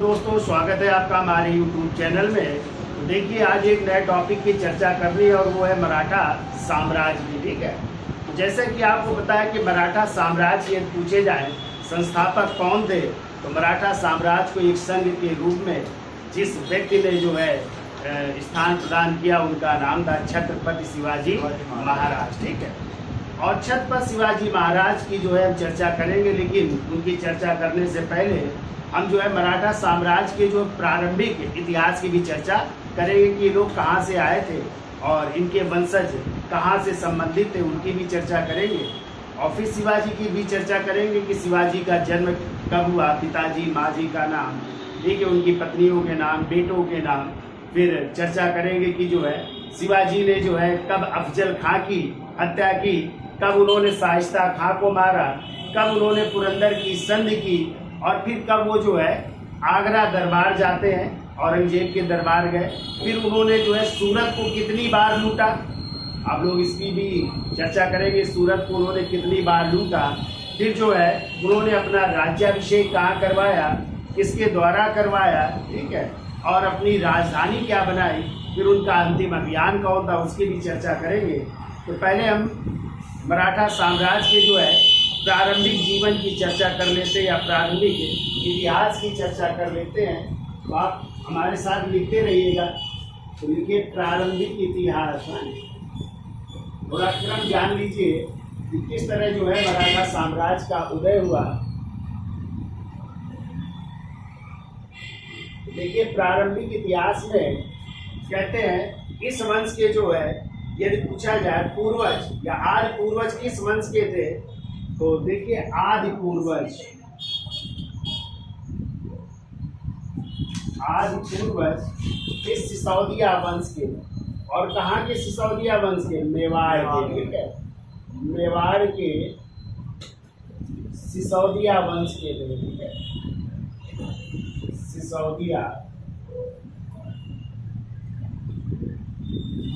दोस्तों, स्वागत है आपका हमारे YouTube चैनल में। तो देखिए, आज एक नए टॉपिक की चर्चा करनी है और वो है मराठा साम्राज्य की। ठीक है, तो जैसे कि आपको पता है कि मराठा साम्राज्य यदि पूछे जाए संस्थापक कौन थे, तो मराठा साम्राज्य को एक संघ के रूप में जिस व्यक्ति ने जो है स्थान प्रदान किया, उनका नाम था छत्रपति शिवाजी महाराज। ठीक है, और छत्रपति शिवाजी महाराज की जो है हम चर्चा करेंगे, लेकिन उनकी चर्चा करने से पहले हम जो है मराठा साम्राज्य के जो प्रारंभिक इतिहास की भी चर्चा करेंगे कि ये लोग कहाँ से आए थे और इनके वंशज कहाँ से संबंधित थे, उनकी भी चर्चा करेंगे। और फिर शिवाजी की भी चर्चा करेंगे कि शिवाजी का जन्म कब हुआ, पिताजी माँ जी का नाम, ठीक है, उनकी पत्नियों के नाम, बेटों के नाम। फिर चर्चा करेंगे कि जो है शिवाजी ने जो है कब अफजल खां की हत्या की, कब उन्होंने शाइस्ता खां को मारा, कब उन्होंने पुरंदर की संधि की, और फिर कब वो जो है आगरा दरबार जाते हैं, औरंगजेब के दरबार गए। फिर उन्होंने जो है सूरत को कितनी बार लूटा, आप लोग इसकी भी चर्चा करेंगे, सूरत को उन्होंने कितनी बार लूटा। फिर जो है उन्होंने अपना राज्याभिषेक कहाँ करवाया, किसके द्वारा करवाया, ठीक है, और अपनी राजधानी क्या बनाई, फिर उनका अंतिम अभियान कौन था, उसकी भी चर्चा करेंगे। तो पहले हम मराठा साम्राज्य के जो है प्रारंभिक जीवन की चर्चा कर लेते हैं या प्रारंभिक इतिहास की चर्चा कर लेते हैं। तो आप हमारे साथ लिखते रहिएगा। तो लिखिए प्रारंभिक इतिहास, थोड़ा क्रम जान लीजिए कि किस तरह जो है मराठा साम्राज्य का उदय हुआ। देखिए, प्रारंभिक इतिहास में कहते हैं इस वंश के जो है यदि पूछा जाए पूर्वज या आदि पूर्वज किस वंश के थे, तो देखिए आदि पूर्वज इस सिसोदिया वंश के, और कहाँ के सिसोदिया वंश के, मेवाड़ के। ठीक है, मेवाड़ के सिसोदिया वंश के थे। ठीक है, सिसोदिया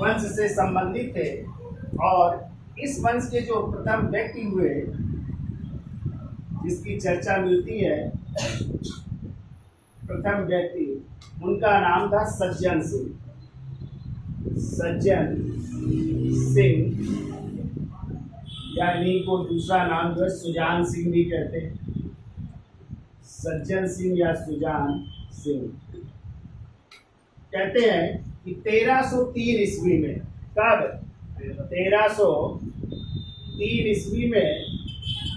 वंश से संबंधित थे। और इस वंश के जो प्रथम व्यक्ति हुए जिसकी चर्चा मिलती है, प्रथम व्यक्ति, उनका नाम था सज्जन सिंह। सज्जन सिंह, या इन्हीं को दूसरा नाम जो है सुजान सिंह भी कहते हैं। सज्जन सिंह या सुजान सिंह कहते हैं कि 1303 ईस्वी में, कब 1303 ईस्वी में,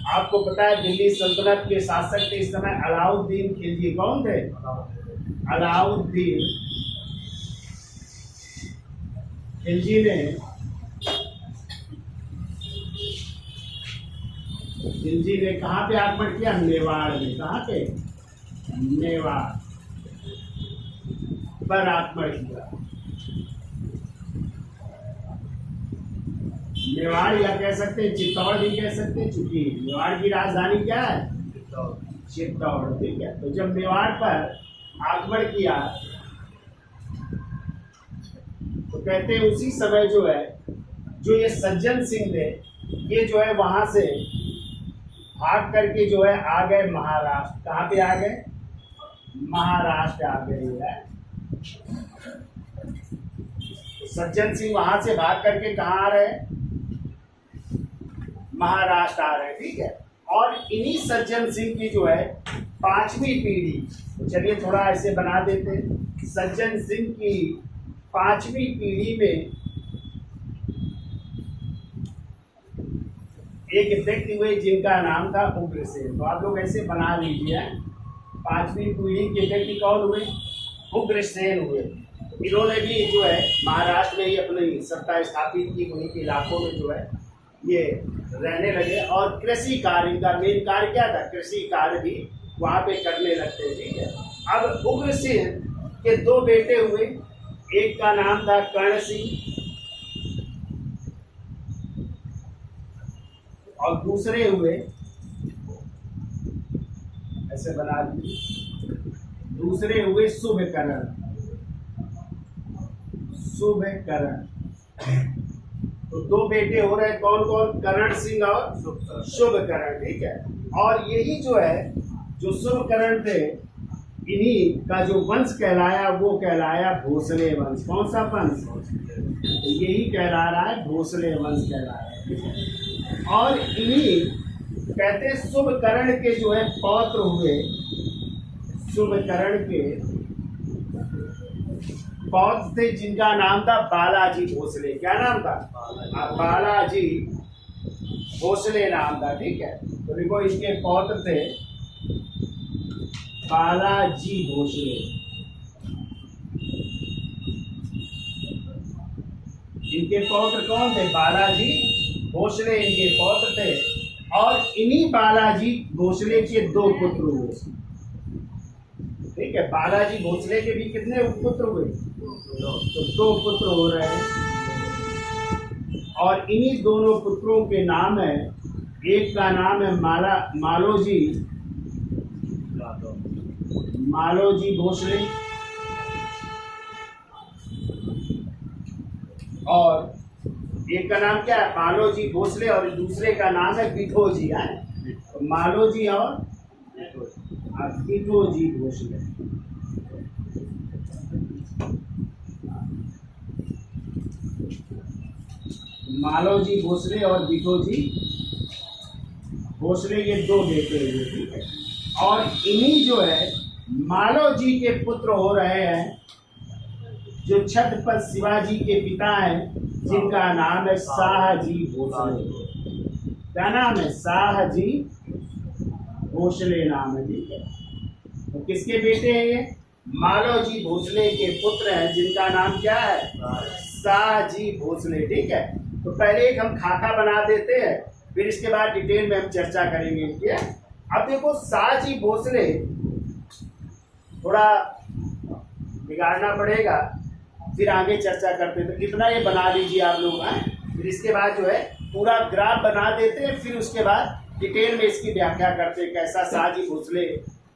आपको पता है दिल्ली सल्तनत के शासक थे इस समय अलाउद्दीन खिलजी। कौन थे? अलाउद्दीन खिलजी ने कहाँ पे आक्रमण किया? मेवाड़ में। कहाँ पे? मेवाड़ पर आक्रमण किया। मेवाड़ या कह सकते हैं चित्तौड़ भी कह सकते हैं, चूंकि मेवाड़ की राजधानी क्या है? चित्तौड़। ठीक है, तो जब मेवाड़ पर आक्रमण किया तो कहते हैं उसी समय जो है जो ये सज्जन सिंह थे, ये जो है वहां से भाग करके जो है आ गए महाराष्ट्र। कहाँ पे आ गए? महाराष्ट्र आ गए। सज्जन सिंह वहां से भाग करके कहाँ आ रहे हैं? महाराष्ट्र आ रहे हैं। ठीक है, और इन्हीं सज्जन सिंह की जो है पांचवी पीढ़ी, तो चलिए थोड़ा ऐसे बना देते हैं। सज्जन सिंह की पांचवी पीढ़ी में एक व्यक्ति हुए जिनका नाम था उग्रसेन। तो आप लोग ऐसे बना लीजिए, पांचवी पीढ़ी के व्यक्ति कौन हुए? उग्रसेन हुए। इन्होंने भी जो है महाराष्ट्र में ही अपनी सत्ता स्थापित की, उन्हीं के इलाकों में जो है ये रहने लगे। और कृषि कार्य, इनका मेन कार्य क्या था? कृषि कार्य भी वहाँ पे करने लगते हैं। ठीक है, अब उग्रसेन के दो बेटे हुए, एक का नाम था कर्ण सिंह और दूसरे हुए, ऐसे बना लीजिए, दूसरे हुए शुभकर्ण। तो दो बेटे हो रहे कौन कौन? कर्ण सिंह और शुभकर्ण। ठीक है, और यही जो है जो शुभकर्ण थे इन्हीं का जो वंश कहलाया वो कहलाया भोसले वंश। कौन सा वंश? तो यही कहला रहा है, भोसले वंश कहला रहा है। और इन्हीं कहते हैं शुभ करण के जो है पौत्र हुए, शुभ करण के पौत्र थे जिनका नाम था बालाजी भोसले। क्या नाम था? बालाजी भोसले नाम था। ठीक है, तो देखो इसके पौत्र थे बालाजी भोसले। इनके पौत्र कौन थे? बालाजी भोसले इनके पौत्र थे। और इन्हीं बालाजी भोसले के दो पुत्र हुए। ठीक है, बालाजी भोसले के भी कितने पुत्र हुए? तो दो पुत्र हो रहे हैं। और इन्हीं दोनों पुत्रों के नाम है, एक का नाम है मालोजी भोसले, और एक का नाम क्या है? मालोजी भोसले, और दूसरे का नाम है बिठोजी है। मालोजी और बिठोजी भोसले। मालोजी भोसले और बिठोजी भोसले ये दो बेटे हुए। ठीक है, और इन्हीं जो है मालोजी के पुत्र हो रहे हैं जो छत्रपति शिवाजी के पिता हैं, जिनका नाम है शाहजी भोसले। क्या नाम है? शाहजी भोसले नाम है। ठीक है, तो किसके बेटे हैं ये? मालोजी भोसले के पुत्र हैं, जिनका नाम क्या है? शाहजी भोसले। ठीक है, तो पहले एक हम खाका बना देते हैं, फिर इसके बाद डिटेल में हम चर्चा करेंगे इनकी। अब देखो शाहजी भोसले थोड़ा बिगाड़ना पड़ेगा, फिर आगे चर्चा करते हैं। तो इतना ये बना लीजिए आप लोग हैं, फिर इसके बाद जो है पूरा ग्राफ बना देते हैं, फिर उसके बाद डिटेल में इसकी व्याख्या करते हैं, कैसा शाहजी भोसले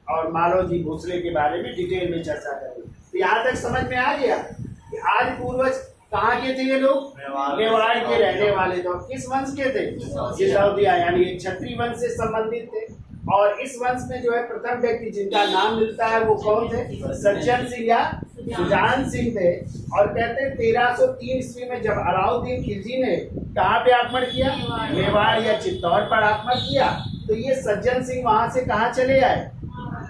और मालोजी भोसले के बारे में डिटेल में चर्चा करेंगे। तो यहाँ तक समझ में आ गया कि आज पूर्वज कहाँ के थे ये लोग? मेवाड़ के रहने वाले थे। किस वंश के थे? सिसोदिया, यानी क्षत्रिय वंश से संबंधित थे। और इस वंश में जो है प्रथम व्यक्ति जिनका नाम मिलता है वो कौन थे? सज्जन सिंह या सुजान सिंह थे। और कहते हैं 1303 ईस्वी में जब अलाउद्दीन खिलजी ने कहाँ पे आक्रमण किया? मेवाड़ या चित्तौड़ पर आक्रमण किया, तो ये सज्जन सिंह वहां से कहाँ चले आए?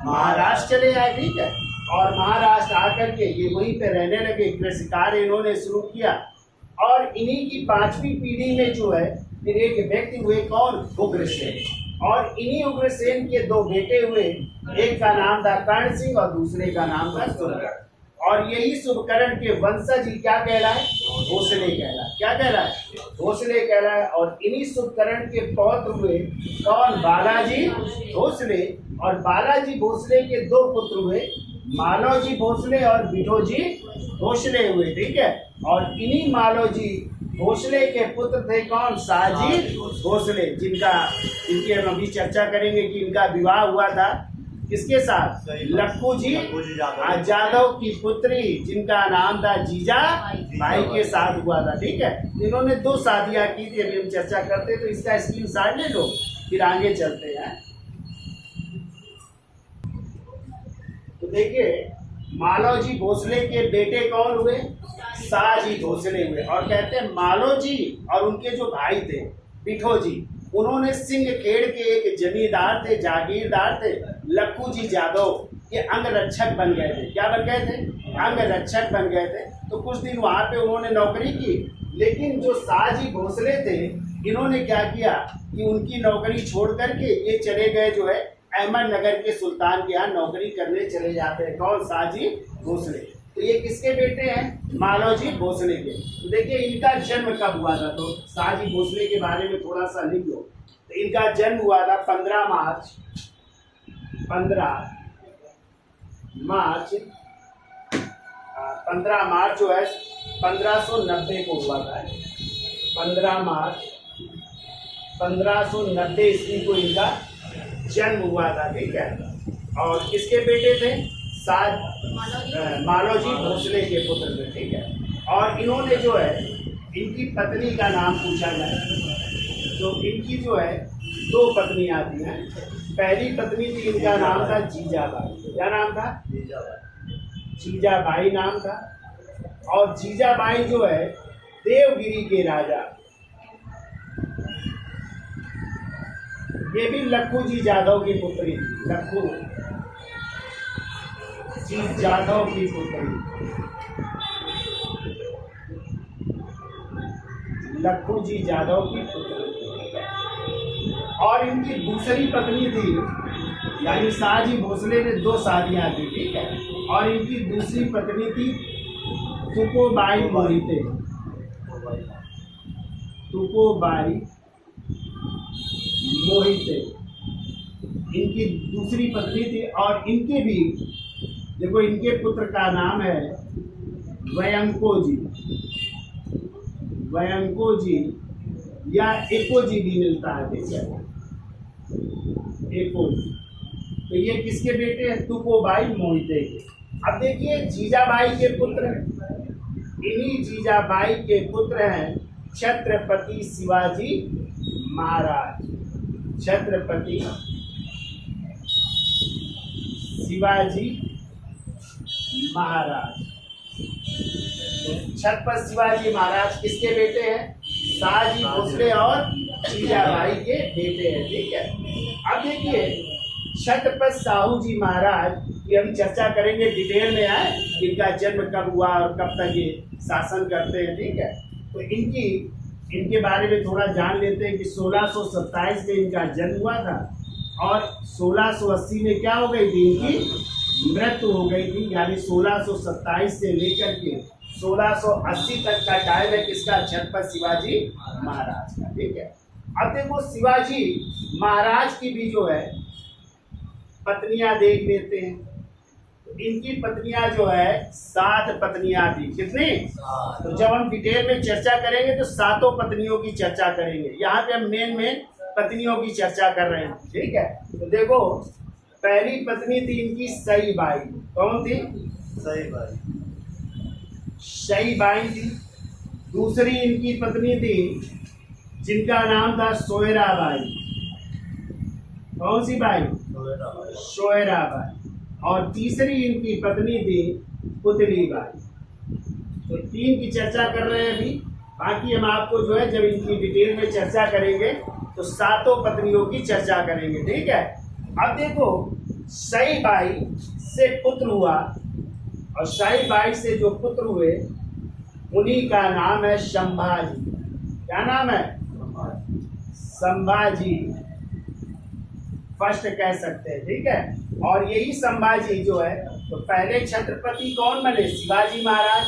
महाराष्ट्र चले आए। ठीक है, और महाराष्ट्र आकर के ये वहीं पे रहने लगे, कृषि कार्य इन्होंने शुरू किया। और इन्हीं की 5वीं पीढ़ी में जो है फिर एक व्यक्ति हुए, कौन? उग्रसेन। और इन्हीं उग्रसेन के दो बेटे हुए, एक का नाम था कर्ण सिंह और दूसरे का नाम था शुभकर्ण। और यही शुभकर्ण के वंशज ही क्या कहलाए? भोसले कहलाए। क्या कहलाए? भोसले कहलाए। और इन्हीं शुभकर्ण के पौत्र हुए कौन? बालाजी भोसले। और बालाजी भोसले के दो पुत्र हुए, मालोजी भोसले और बिठोजी भोसले हुए। ठीक है, और इन्हीं मालोजी भोसले के पुत्र थे कौन? शाहजी भोसले, इनकी हम अभी चर्चा करेंगे कि इनका विवाह हुआ था किसके साथ? लक्खू जी जादव की पुत्री, जिनका नाम था जीजा भाई के साथ हुआ था। ठीक है, इन्होंने 2 शादियां की थी, अभी हम चर्चा करते हैं, तो इसका स्क्रीनशॉट ले लो, फिर आगे चलते हैं। तो देखिए मालोजी भोसले के बेटे कौन हुए? शाहजी भोसले हुए। और कहते हैं मालोजी और उनके जो भाई थे बिठोजी, उन्होंने सिंहखेड़ के एक जमींदार थे, जागीरदार थे, लक्खू जी जादव के अंगरक्षक बन गए थे। क्या बन गए थे? अंगरक्षक बन गए थे। तो कुछ दिन वहां पे उन्होंने नौकरी की, लेकिन जो शाहजी भोसले थे इन्होंने क्या किया कि उनकी नौकरी छोड़ करके ये चले गए जो है अहमदनगर के सुल्तान के यहाँ नौकरी करने चले जाते हैं। कौन? शाहजी भोसले। तो ये किसके बेटे हैं? मालोजी भोसले के। तो देखिए इनका जन्म कब हुआ था, तो शाहजी भोसले के बारे में थोड़ा सा लिख लो। तो इनका जन्म हुआ था 15 मार्च जो है 1590 को हुआ था। 15 मार्च 1590 ईस्वी को इनका जन्म हुआ था। ठीक है, और किसके बेटे थे? मालोजी भोसले के पुत्र थे। ठीक है, और इन्होंने जो है इनकी पत्नी का नाम पूछा जाए तो इनकी जो है दो पत्नियां थी हैं। पहली पत्नी थी, इनका नाम था जीजाबाई। क्या नाम था? जीजाबाई नाम था। और जीजाबाई जो है देवगिरी के राजा, ये भी लखू जी जाधव की पुत्री थी। लखू जी जाधव की पुत्री, लखू जी जाधव की पुत्री। और इनकी दूसरी पत्नी थी, यानी शाहजी भोसले ने दो शादियां की, ठीक है। और इनकी दूसरी पत्नी थी तुकोबाई मोहिते। तुकोबाई मोहिते इनकी दूसरी पत्नी थी। और इनके भी देखो, इनके पुत्र का नाम है वयंको जी। वयंको जी या एको जी भी मिलता है, ठीक है, एको जी। तो ये किसके बेटे हैं? तुकोबाई मोहिते के। अब देखिए, जीजाबाई के पुत्र, इन्हीं जीजाबाई के पुत्र हैं छत्रपति शिवाजी महाराज। छत्रपति शिवाजी महाराज। छत्रपति शिवाजी महाराज किसके बेटे हैं? शाहजी भोसले और जीजाबाई के बेटे हैं, ठीक है। अब देखिए, छत्रपति साहू जी महाराज की हम चर्चा करेंगे, डिटेल में आए इनका जन्म कब हुआ और कब तक ये शासन करते हैं, ठीक है। तो इनके बारे में थोड़ा जान लेते हैं कि 1627 में इनका जन्म हुआ था और 1680 में क्या हो गई थी? इनकी मृत्यु हो गई थी। यानी 1627 से लेकर के 1680 तक का टाइम है किसका? छत्रपति शिवाजी महाराज का, ठीक है। अब देखो, शिवाजी महाराज की भी जो है पत्नियां देख लेते हैं। तो इनकी पत्नियां जो है 7 पत्नियां थी। कितनी? तो जब हम डिटेल में चर्चा करेंगे तो 7 पत्नियों की चर्चा करेंगे। यहाँ पे हम मेन पत्नियों की चर्चा कर रहे हैं, ठीक है। तो देखो, पहली पत्नी थी इनकी सईबाई। कौन थी? सईबाई थी। दूसरी इनकी पत्नी थी जिनका नाम था सोयराबाई। कौन सी बाई? सोयराबाई। और तीसरी इनकी पत्नी थी पुतली बाई। तो 3 की चर्चा कर रहे हैं अभी। बाकी हम आपको जो है जब इनकी डिटेल में चर्चा करेंगे तो 7 पत्नियों की चर्चा करेंगे, ठीक है। अब देखो, सईबाई से पुत्र हुआ और सईबाई से जो पुत्र हुए उन्हीं का नाम है संभाजी। क्या नाम है? संभाजी फर्स्ट कह सकते हैं, ठीक है। और यही संभाजी जो है, तो पहले छत्रपति कौन बने? शिवाजी महाराज।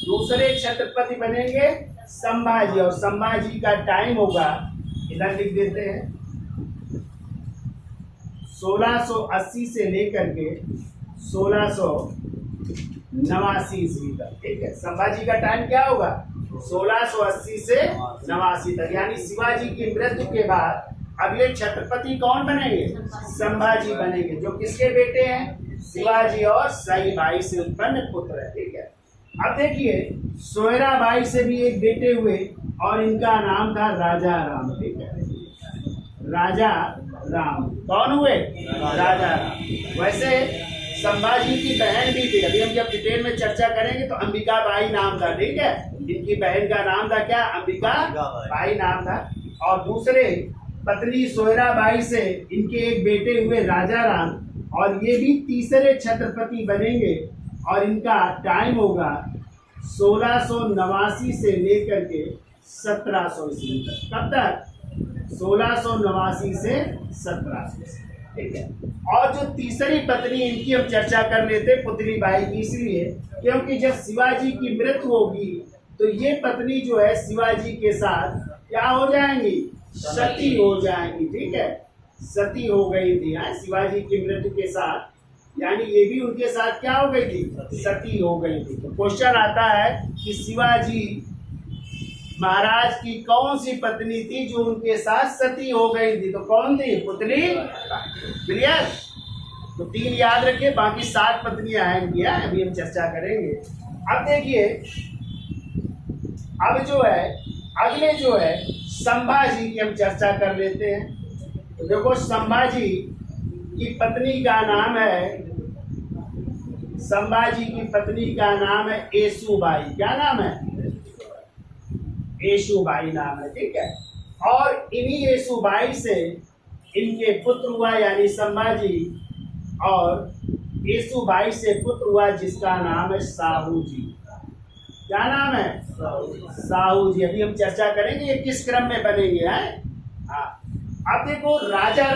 दूसरे छत्रपति बनेंगे संभाजी। और संभाजी का टाइम होगा, इधर लिख देते हैं, 1680 से लेकर के 1689 ईस्वी तक, ठीक है। संभाजी का टाइम क्या होगा? 1680 से 89 तक। यानी शिवाजी की मृत्यु के बाद अगले छत्रपति कौन बनेंगे? संभाजी बनेंगे, जो किसके बेटे हैं? शिवाजी और सईबाई से उत्पन्न पुत्र है, ठीक है। अब देखिए, सोयराबाई से भी एक बेटे हुए और इनका नाम था राजा राम, ठीक है। राजा राम कौन हुए? राजा राम। वैसे संभाजी की बहन भी थी, अभी हम जब डिटेल में चर्चा करेंगे तो अंबिका बाई नाम था, ठीक है। इनकी बहन का नाम था क्या? अंबिका बाई नाम था। और दूसरे पत्नी सोयराबाई से इनके एक बेटे हुए राजा राम, और ये भी तीसरे छत्रपति बनेंगे और इनका टाइम होगा 1689 से लेकर के 1700 ईस्वी तक। कब तक? 1689 से 1700, ठीक है। और जो तीसरी पत्नी इनकी हम चर्चा कर लेते पुतली बाई की, इसलिए क्योंकि जब शिवाजी की मृत्यु होगी तो ये पत्नी जो है शिवाजी के साथ क्या हो जाएंगी? सती हो जाएंगी, ठीक है। सती हो गई थी शिवाजी की मृत्यु के साथ, यानी ये भी उनके साथ क्या हो गई थी? सती हो गई थी। तो क्वेश्चन आता है कि शिवाजी महाराज की कौन सी पत्नी थी जो उनके साथ सती हो गई थी? तो कौन थी? पुतली। क्लियर? तो 3 याद रखिए, बाकी 7 पत्नियां आएंगी, अभी हम चर्चा करेंगे। अब देखिए, अब जो है अगले जो है संभाजी की हम चर्चा कर लेते हैं। तो देखो संभाजी की पत्नी का नाम है, संभाजी की पत्नी का नाम है येसूबाई। क्या नाम है? येसूबाई नाम है, ठीक है। और इन्हीं येसूबाई से इनके पुत्र हुआ, यानी संभाजी और येसूबाई से पुत्र हुआ जिसका नाम है साहू जी। क्या नाम है? साहू जी। अभी हम चर्चा करेंगे ये किस क्रम में बनेंगे, हैं? हाँ। अब देखो राजा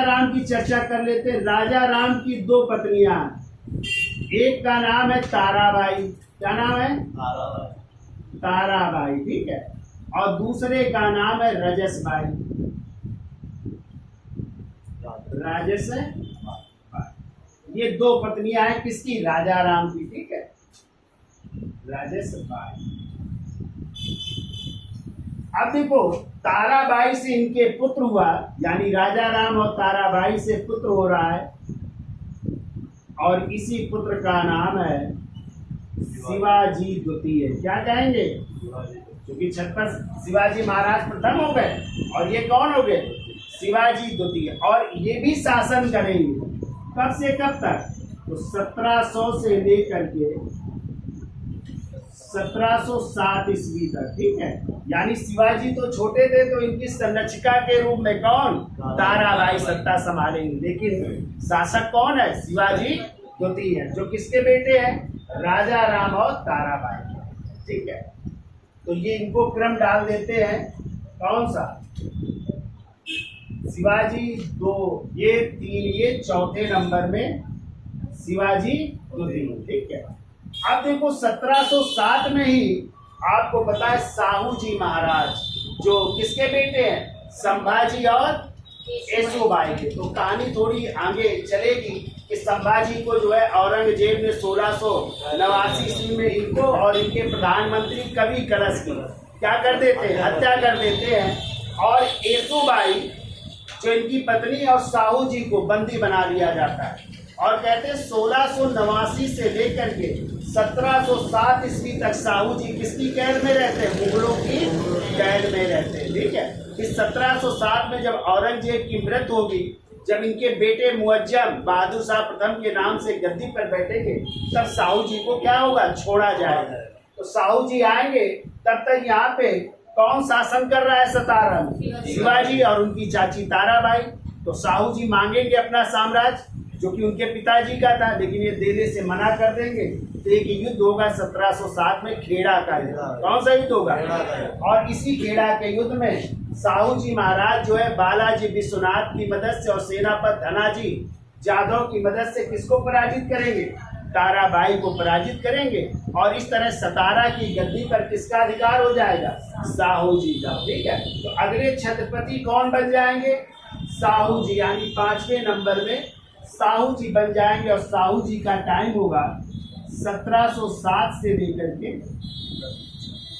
राम की चर्चा कर लेते हैं। राजा राम की दो पत्नियां, एक का नाम है ताराबाई। क्या नाम है? ताराबाई, ठीक है। और दूसरे का नाम है रजसबाई। राजस, ये दो पत्नियां हैं किसकी? राजा राम की, ठीक है। राजसबाई। अब देखो ताराबाई से इनके पुत्र हुआ, यानी राजा राम और ताराबाई से पुत्र हो रहा है, और इसी पुत्र का नाम है शिवाजी द्वितीय। क्या कहेंगे? क्योंकि छत्रपति शिवाजी महाराज प्रथम हो गए और ये कौन हो गए? शिवाजी द्वितीय। और ये भी शासन करेंगे कब से कब तक? तो 1700 से लेकर के 1707 ईस्वी तक, ठीक है। यानी शिवाजी तो छोटे थे, तो इनकी संरक्षिका के रूप में कौन? ताराबाई सत्ता संभालेंगे। लेकिन शासक कौन है? शिवाजी द्वितीय है, जो किसके बेटे हैं? राजा राम और ताराबाई, ठीक है। तो ये इनको क्रम डाल देते हैं, कौन सा? शिवाजी 2, ये 3, ये चौथे नंबर में शिवाजी द्वितीय, ठीक है। अब देखो 1707 में ही आपको पता है साहू जी महाराज, जो किसके बेटे हैं? संभाजी और येसूबाई के। तो कहानी थोड़ी आगे चलेगी कि संभाजी को जो है औरंगजेब ने 1689 ईस्वी में इनको और इनके प्रधानमंत्री कवि कलश की क्या कर देते हैं? हत्या कर देते हैं। और येसूबाई जो इनकी पत्नी और साहू जी को बंदी बना लिया जाता है, और कहते हैं 1689 से लेकर के 1707 ईस्वी तक साहू जी किसकी कैद में रहते हैं? मुगलों की कैद में रहते हैं, ठीक है। इस 1707 में जब औरंगजेब की मृत्यु होगी, जब इनके बेटे मुअज्जम बहादुर शाह प्रथम के नाम से गद्दी पर बैठेंगे, तब साहू जी को क्या होगा? छोड़ा जाएगा। तो साहू जी आएंगे, तब तक यहाँ पे कौन शासन कर रहा है? सतारा में शिवाजी और उनकी चाची ताराबाई। तो साहू जी मांगेंगे अपना साम्राज्य, जो कि उनके पिताजी का था, लेकिन ये देने से मना कर देंगे। तो एक युद्ध होगा 1707 में, खेड़ा का युद्ध। कौन सा युद्ध होगा? और इसी खेड़ा के युद्ध में साहू जी महाराज जो है बालाजी विश्वनाथ की मदद से और सेनापति धनाजी जादव की मदद से किसको पराजित करेंगे? ताराबाई को पराजित करेंगे। और इस तरह सतारा की गद्दी पर किसका अधिकार हो जाएगा? साहू जी का, ठीक है। तो अगले छत्रपति कौन बन जाएंगे? साहू जी, यानी 5वें नंबर में साहू जी बन जाएंगे। और साहू जी का टाइम होगा 1707 से लेकर के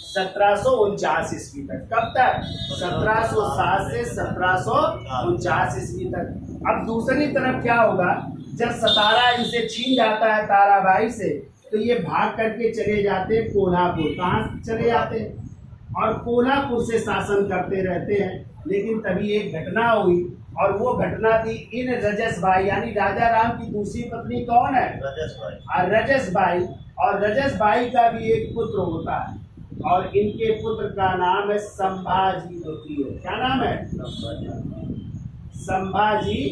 1749 ईस्वी तक। कब तक? 1707 से 1749 ईस्वी तक। अब दूसरी तरफ क्या होगा? जब सतारा इनसे छीन जाता है ताराबाई से, तो ये भाग करके चले जाते हैं कोल्हापुर। कहाँ चले जाते हैं? और कोल्हापुर से शासन करते रहते हैं। लेकिन तभी एक घटना हुई, और वो घटना थी इन रजसबाई, यानी राजा राम की दूसरी पत्नी कौन है? रजसबाई। और रजसबाई का भी एक पुत्र होता है, और इनके पुत्र का नाम है संभाजी द्वितीय। क्या नाम है? संभाजी।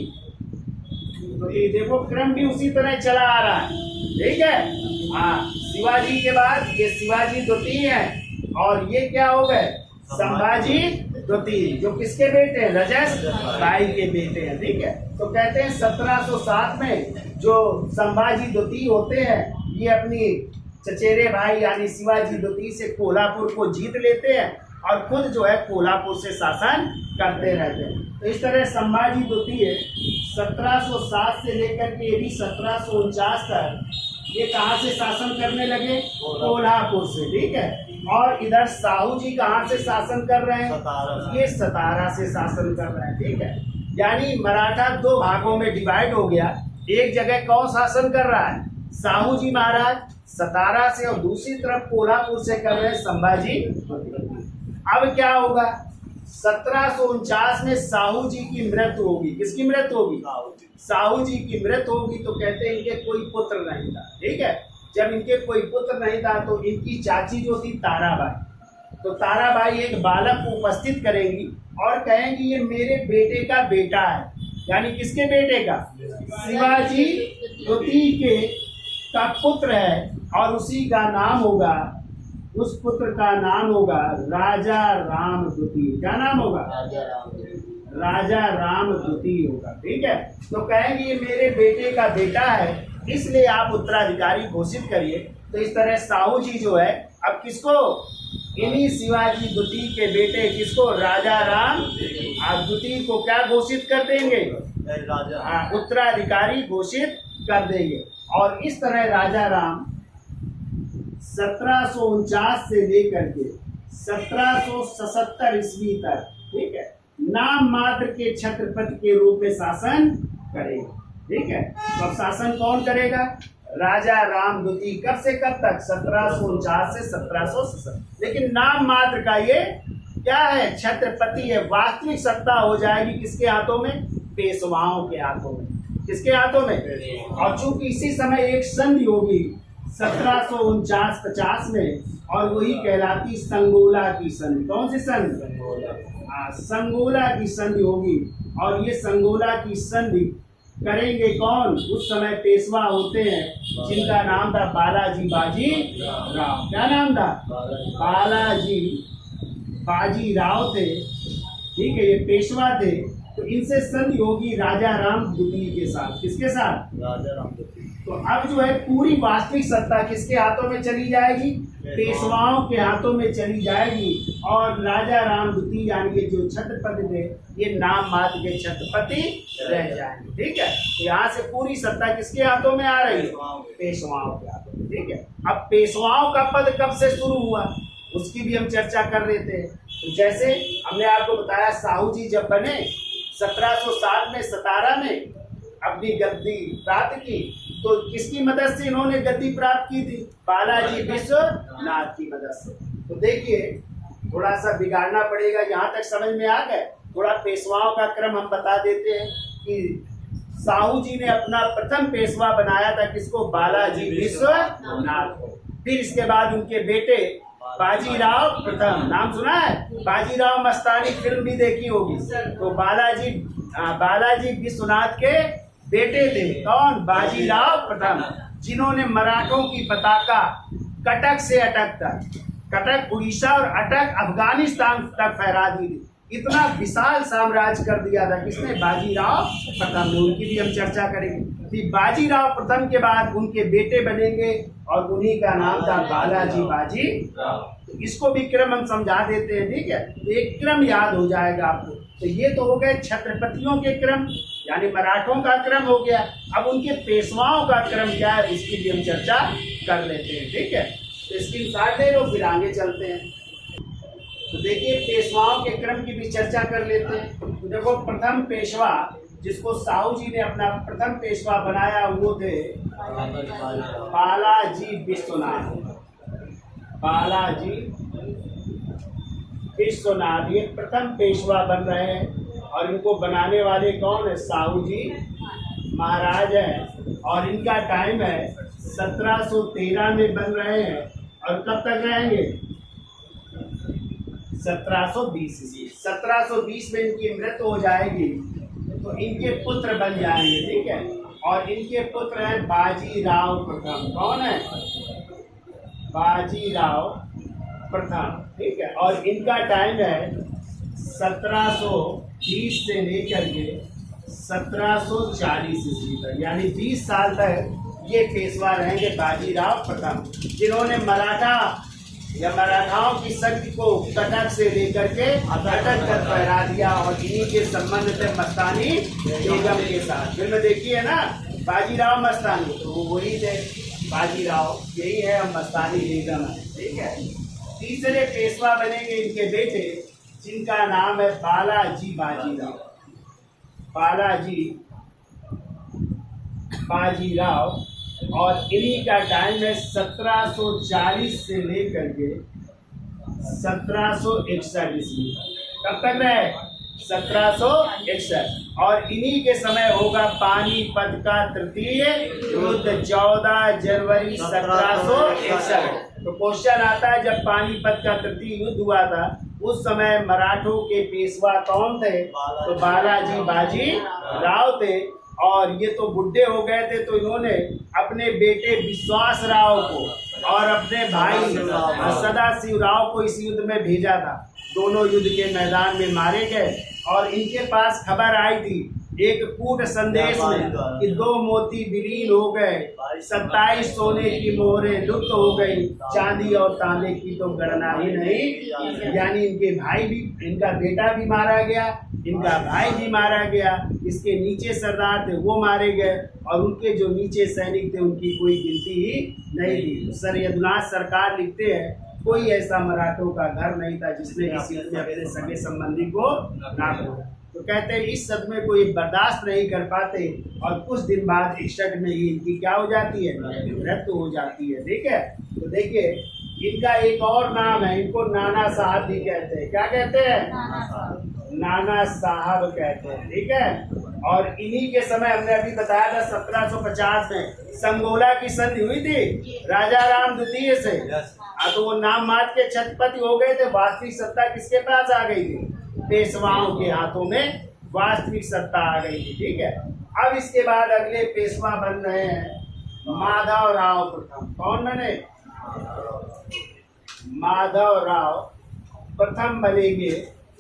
तो ये देखो क्रम भी उसी तरह चला आ रहा है, ठीक है। हाँ, शिवाजी के बाद ये शिवाजी द्वितीय है, और ये क्या हो गए? संभाजी द्वितीय, जो किसके बेटे हैं? रजसबाई के बेटे हैं, ठीक है। तो कहते हैं 1707 में जो संभाजी द्वितीय होते हैं, ये अपनी चचेरे भाई यानी शिवाजी द्वितीय से कोल्हापुर को जीत लेते हैं, और खुद जो है कोल्हापुर से शासन करते रहते हैं। तो इस तरह संभाजी द्वितीय 1707 से लेकर के ये भी 1749 तक ये कहाँ से शासन करने लगे? कोल्हापुर से, ठीक है। और इधर साहू जी कहाँ से शासन कर रहे हैं? ये सतारा से शासन कर रहे हैं, ठीक है। यानी मराठा दो भागों में डिवाइड हो गया। एक जगह कौन शासन कर रहा है? साहू जी महाराज सतारा से, और दूसरी तरफ कोल्हापुर से कर रहे हैं संभाजी। अब क्या होगा? 1749 में साहू जी की मृत्यु होगी। किसकी मृत्यु होगी? साहू जी की मृत्यु होगी। तो कहते हैं इनके कोई पुत्र नहीं था। ठीक है, जब इनके कोई पुत्र नहीं था तो इनकी चाची जो थी ताराबाई, तो ताराबाई एक बालक को उपस्थित करेंगी और कहेंगी ये मेरे बेटे का बेटा है। यानी किसके बेटे का? शिवाजी द्वितीय के का पुत्र है और उसी का नाम होगा, उस पुत्र का नाम होगा राजा राम द्वितीय। क्या नाम होगा? राजा राम द्वितीय होगा। ठीक है, तो कहेंगे ये मेरे बेटे का बेटा है, इसलिए आप उत्तराधिकारी घोषित करिए। तो इस तरह साहू जी जो है अब किसको, इन्हीं शिवाजी द्वितीय के बेटे किसको, राजा राम द्वितीय को क्या घोषित कर देंगे? उत्तराधिकारी घोषित कर देंगे। और इस तरह राजा राम 1749 से लेकर के 1777 ईस्वी तक, ठीक है, नाम मात्र के छत्रपति के रूप में शासन करेगा। ठीक है, तो अब शासन कौन करेगा? राजा राम द्वितीय। कब से कब तक? 1749 से 1777। लेकिन नाम मात्र का ये क्या है? छत्रपति है। वास्तविक सत्ता हो जाएगी किसके हाथों में? पेशवाओं के हाथों में। किसके हाथों में? और चूंकि इसी समय एक संधि होगी 1749-50 में, और वही कहलाती संगोला की संधि। कौन सी संधि? संगोला की संधि होगी। और ये संगोला की संधि करेंगे कौन? उस समय पेशवा होते हैं जिनका नाम था बालाजी बाजी राव। क्या नाम था? बालाजी बाजी राव थे। ठीक है, ये पेशवा थे। तो इनसे संधि होगी राजा राम द्वितीय के साथ। किसके साथ? राजा राम द्वितीय। तो अब जो है पूरी वास्तविक सत्ता किसके हाथों में चली जाएगी? पेशवाओं के हाथों में चली जाएगी। और राजा राम द्वितीय यानी कि जो छत्रपति थे ये नाम मात्र के छत्रपति रह जाएंगे। ठीक है, तो यहाँ से पूरी सत्ता किसके हाथों में आ रही है? पेशवाओं के हाथों में। ठीक है, अब पेशवाओं का पद कब से शुरू हुआ उसकी भी हम चर्चा कर रहे थे। तो जैसे हमने आपको बताया साहू जी जब बने 1760 में सतारा में अपनी गद्दी प्राप्त की, तो किसकी मदद से इन्होंने गद्दी प्राप्त की थी? बालाजी विश्वनाथ की मदद से। तो देखिए थोड़ा सा बिगाड़ना पड़ेगा, यहाँ तक समझ में आ गए। थोड़ा पेशवाओं का क्रम हम बता देते हैं कि साहू जी ने अपना प्रथम पेशवा बनाया था किसको? बालाजी विश्वनाथ को। फिर इसके बाद उनके बेटे बाजीराव प्रथम। नाम सुना है? बाजीराव मस्तानी फिल्म भी देखी होगी। तो बालाजी विश्वनाथ के बेटे थे कौन? बाजीराव प्रथम, जिन्होंने मराठों की पताका कटक से अटक तक, कटक उड़ीसा और अटक अफगानिस्तान तक फहरा दी थी। इतना विशाल साम्राज्य कर दिया था किसने? बाजीराव प्रथम ने। उनकी भी हम चर्चा करेंगे। फिर बाजीराव प्रथम के बाद उनके बेटे बनेंगे और उन्हीं का नाम था बालाजी बाजी। तो इसको भी क्रम हम समझा देते हैं। ठीक है, तो एक क्रम याद हो जाएगा आपको। तो ये तो हो गए छत्रपतियों के क्रम, यानी मराठों का क्रम हो गया। अब उनके पेशवाओं का क्रम क्या है इसकी भी हम चर्चा कर लेते हैं। ठीक है, तो स्क्रीनशॉट ले लो, फिर आगे चलते हैं। तो देखिए पेशवाओं के क्रम की भी चर्चा कर लेते हैं। तो देखो प्रथम पेशवा जिसको साहू जी ने अपना प्रथम पेशवा बनाया वो थे बालाजी विश्वनाथ। बालाजी विश्वनाथ ये प्रथम पेशवा बन रहे हैं और इनको बनाने वाले कौन है? साहू जी महाराज हैं। और इनका टाइम है 1713 में बन रहे हैं और कब तक रहेंगे? 1720 ईस्वी। 1720 में इनकी मृत्यु हो जाएगी तो इनके पुत्र बन जाएंगे। ठीक है, और इनके पुत्र हैं बाजीराव प्रथम। कौन है? बाजीराव प्रथम। ठीक है, और इनका टाइम है 1720 से लेकर के 1740 ईस्वी तक, यानी 20 साल तक ये पेशवा रहेंगे बाजीराव प्रथम, जिन्होंने मराठाओं की शक्ति को कटक से लेकर के अटक तक फहरा दिया। और इन्हीं के संबंध थे मस्तानी बेगम के साथ। फिल्म देखी है ना बाजीराव मस्तानी, तो वो वही थे बाजीराव, यही है हम मस्तानी बेगम है। ठीक है, तीसरे पेशवा बनेंगे इनके बेटे जिनका नाम है बालाजी बाजीराव। बालाजी बाजीराव, और इन्हीं का टाइम है 1740 से लेकर के 1761 ईस्वी तक। कब तक रहे? 1761। और इन्हीं के समय होगा पानीपत का तृतीय युद्ध 14 जनवरी 1761। तो क्वेश्चन आता है, जब पानीपत का तृतीय युद्ध हुआ था उस समय मराठों के पेशवा कौन थे? तो बालाजी बाजी राव थे। और ये तो बुढ़े हो गए थे, तो इन्होंने अपने बेटे विश्वास राव को और अपने भाई सदाशिव राव को इस युद्ध में भेजा था। दोनों युद्ध के मैदान में मारे गए और इनके पास खबर आई थी एक कूट संदेश में कि 2 मोती विलीन हो गए, 27 सोने की मोहरें लुप्त हो गई, चांदी और तांबे की तो गणना ही नहीं। यानी इनके भाई भी, इनका बेटा भी मारा गया, इनका भाई भी मारा गया, इसके नीचे सरदार थे वो मारे गए और उनके जो नीचे सैनिक थे उनकी कोई गिनती ही नहीं थी। तो सर यदुनाथ सरकार लिखते हैं, कोई ऐसा मराठों का घर नहीं था जिसने किसी अपने सगे संबंधी को ना खोया। तो कहते हैं इस सदमे को ये बर्दाश्त नहीं कर पाते और कुछ दिन बाद 61 में ही इनकी क्या हो जाती है? मृत्यु हो जाती है। ठीक है, तो देखिए इनका एक और नाम है, इनको नाना साहब भी कहते हैं। क्या कहते हैं? नाना साहब कहते हैं। ठीक है, और इन्हीं के समय हमने अभी बताया था 1750 में संगोला की संधि हुई थी राजा राम द्वितीय से। तो वो नाम मात्र के छत्रपति हो गए थे, वास्तविक सत्ता किसके पास आ गई थी? पेशवाओं के हाथों में वास्तविक सत्ता आ गई थी। ठीक है, अब इसके बाद अगले पेशवा बन रहे हैं माधव राव प्रथम। कौन बने? माधव राव प्रथम बनेंगे,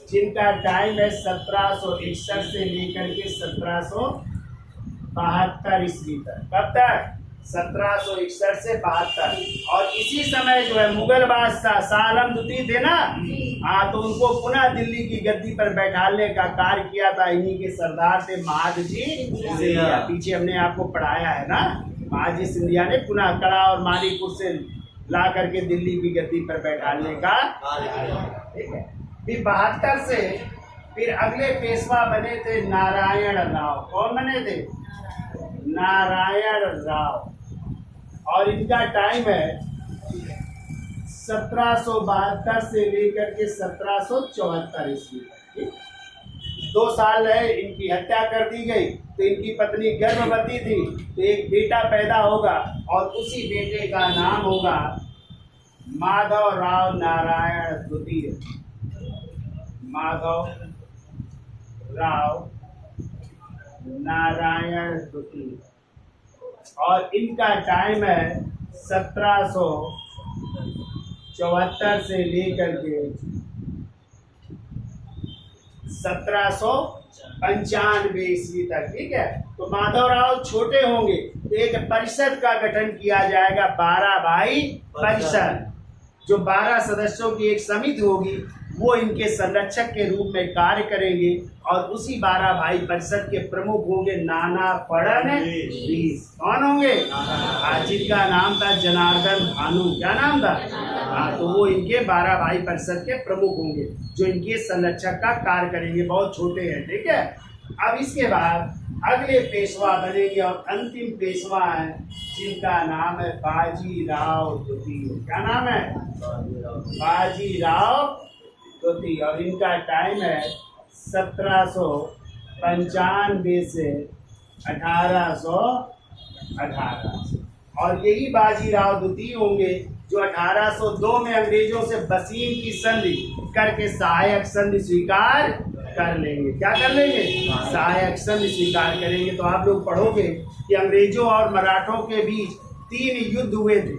जिनका टाइम है 1761 से लेकर के 1772 ईस्वी तक। कब तक? 1761 से 72। और इसी समय जो है मुगल बादशाह शाह आलम द्वितीय थे ना, तो उनको पुनः दिल्ली की गद्दी पर बैठाने का कार्य किया था। इन्हीं के सरदार थे महादजी सिंधिया। पीछे हमने आपको पढ़ाया है ना, महादजी सिंधिया ने पुनः कड़ा और मानीपुर से ला करके दिल्ली की गद्दी पर बैठाने का। ठीक है, फिर 72 से फिर अगले पेशवा बने थे नारायण राव। कौन बने थे? नारायण राव। और इनका टाइम है 1772 से लेकर के 1774 ईस्वी तक। 2 साल रहे, इनकी हत्या कर दी गई। तो इनकी पत्नी गर्भवती थी, तो एक बेटा पैदा होगा और उसी बेटे का नाम होगा माधव राव नारायण द्वितीय। माधव राव नारायण द्वितीय। और इनका टाइम है 1774 से लेकर के 1795 ईस्वी तक। ठीक है, तो माधवराव छोटे होंगे तो एक परिषद का गठन किया जाएगा, 12 भाई परिषद, जो 12 सदस्यों की एक समिति होगी, वो इनके संरक्षक के रूप में कार्य करेंगे। और उसी 12 भाई परिषद के प्रमुख होंगे नाना फडणवीस। कौन होंगे? जिनका नाम था जनार्दन भानु। क्या नाम था? तो वो इनके 12 भाई परिषद के प्रमुख होंगे, जो इनके संरक्षक का कार्य करेंगे। बहुत छोटे हैं। ठीक है, अब इसके बाद अगले पेशवा बनेंगे और अंतिम पेशवा है जिनका नाम है बाजीराव द्वितीय। क्या नाम है? बाजीराव द्वितीय। और इनका टाइम है 1795 से 1818। और यही बाजीराव द्वितीय होंगे जो 1802 में अंग्रेजों से बसीम की संधि करके सहायक संधि स्वीकार कर लेंगे। क्या कर लेंगे? सहायक संधि स्वीकार करेंगे। तो आप लोग पढ़ोगे कि अंग्रेजों और मराठों के बीच 3 युद्ध हुए थे।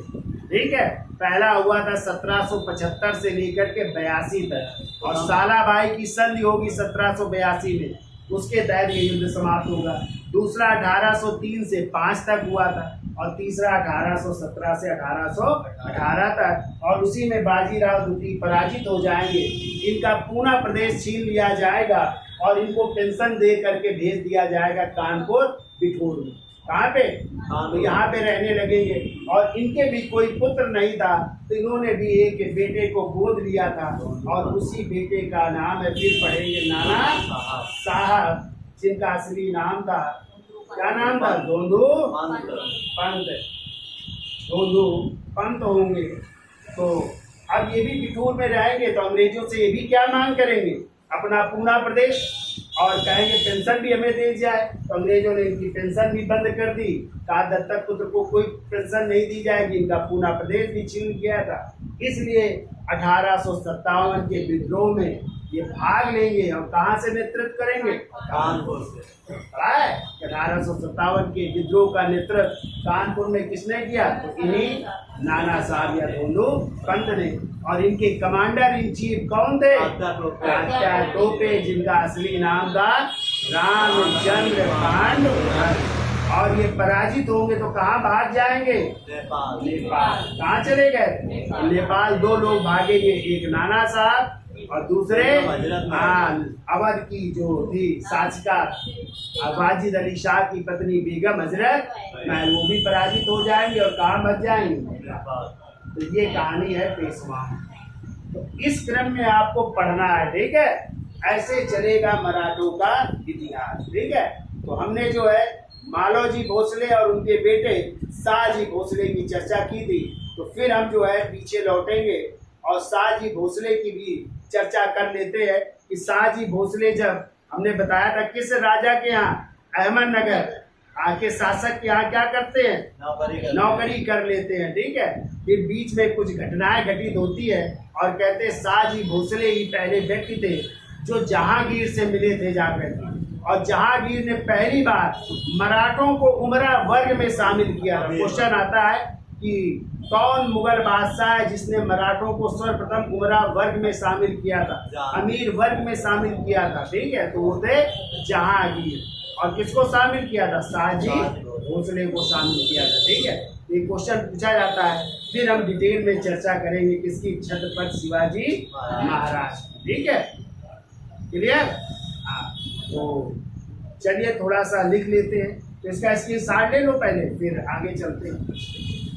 ठीक है, पहला हुआ था 1775 से लेकर के 82 तक, और सालाबाई की संधि होगी 1782 में, उसके तहत ये युद्ध समाप्त होगा। दूसरा 1803 से 5 तक हुआ था, और तीसरा 1817 से 1818 तक। और उसी में बाजीराव द्वितीय पराजित हो जाएंगे, इनका पूरा प्रदेश छीन लिया जाएगा और इनको पेंशन दे करके भेज दिया जाएगा कानपुर बिठूर में। कहाँ पे? तो यहाँ पे रहने लगेंगे। और इनके भी कोई पुत्र नहीं था, तो इन्होंने भी एक बेटे को गोद लिया था, और उसी बेटे का नाम है, फिर पढ़ेंगे, नाना साहब, जिनका असली नाम था, क्या नाम था? धोंधू पंत। धोंधू पंत होंगे। तो अब ये भी बिठूर में रहेंगे, तो अंग्रेजों से ये भी क्या मांग करेंगे? अपना पूना प्रदेश और कहेंगे पेंशन भी हमें दी जाए। तो अंग्रेजों ने इनकी पेंशन भी बंद कर दी, कहा दत्तक पुत्र को कोई पेंशन नहीं दी जाएगी। इनका पूना प्रदेश भी छीन गया था। इसलिए 1857 के विद्रोह में ये भाग लेंगे और कहाँ से नेतृत्व करेंगे? कानपुर से। 1857 के विद्रोह का नेतृत्व कानपुर में किसने किया? तो इन्हीं नाना साहब या दोनों पंत ने। और इनके कमांडर इन चीफ कौन थे? तात्या टोपे, जिनका असली नाम था रामचंद्र पांडु। और ये पराजित होंगे तो कहाँ भाग जाएंगे? नेपाल। कहाँ चले गए? नेपाल। दो लोग भागेंगे, एक नाना साहब और दूसरे अवध की जो थी शासिका वाजिद अली शाह की पत्नी बेगम हजरत महल, वो भी पराजित हो जाएंगे और कहाँ बच जाएंगे? तो ये कहानी है पेशवा। तो इस क्रम में आपको पढ़ना है, ठीक है? ऐसे चलेगा मराठों का इतिहास, ठीक है? तो हमने जो है मालोजी भोसले और उनके बेटे शाहजी भोसले की चर्चा की थी। तो फिर हम जो है पीछे लौटेंगे और शाहजी भोसले की भी चर्चा कर लेते हैं कि शाहजी भोसले, जब हमने बताया था किस राजा के यहाँ, अहमदनगर आके शासक के यहाँ क्या करते हैं? नौकरी कर लेते हैं, ठीक है? फिर बीच में कुछ घटनाएं घटित होती है और कहते हैं शाहजी भोसले ही पहले व्यक्ति थे जो जहांगीर से मिले थे जाकर, और जहांगीर ने पहली बार मराठों को उमरा वर्ग में शामिल किया था। क्वेश्चन आता है कि कौन मुगल बादशाह है जिसने मराठों को सर्वप्रथम उमरा वर्ग में शामिल किया था? अमीर वर्ग में शामिल किया था, ठीक है? तो वो थे जहांगीर। और किसको शामिल किया था? शाहजी भोसले को शामिल किया था, ठीक है? ये क्वेश्चन पूछा जाता है। फिर हम डिटेल में चर्चा करेंगे किसकी? छत्रपति शिवाजी महाराज, ठीक है? क्लियर? हाँ, तो चलिए थोड़ा सा लिख लेते हैं। तो इसका स्क्रीनशॉट ले लो पहले, फिर आगे चलते हैं।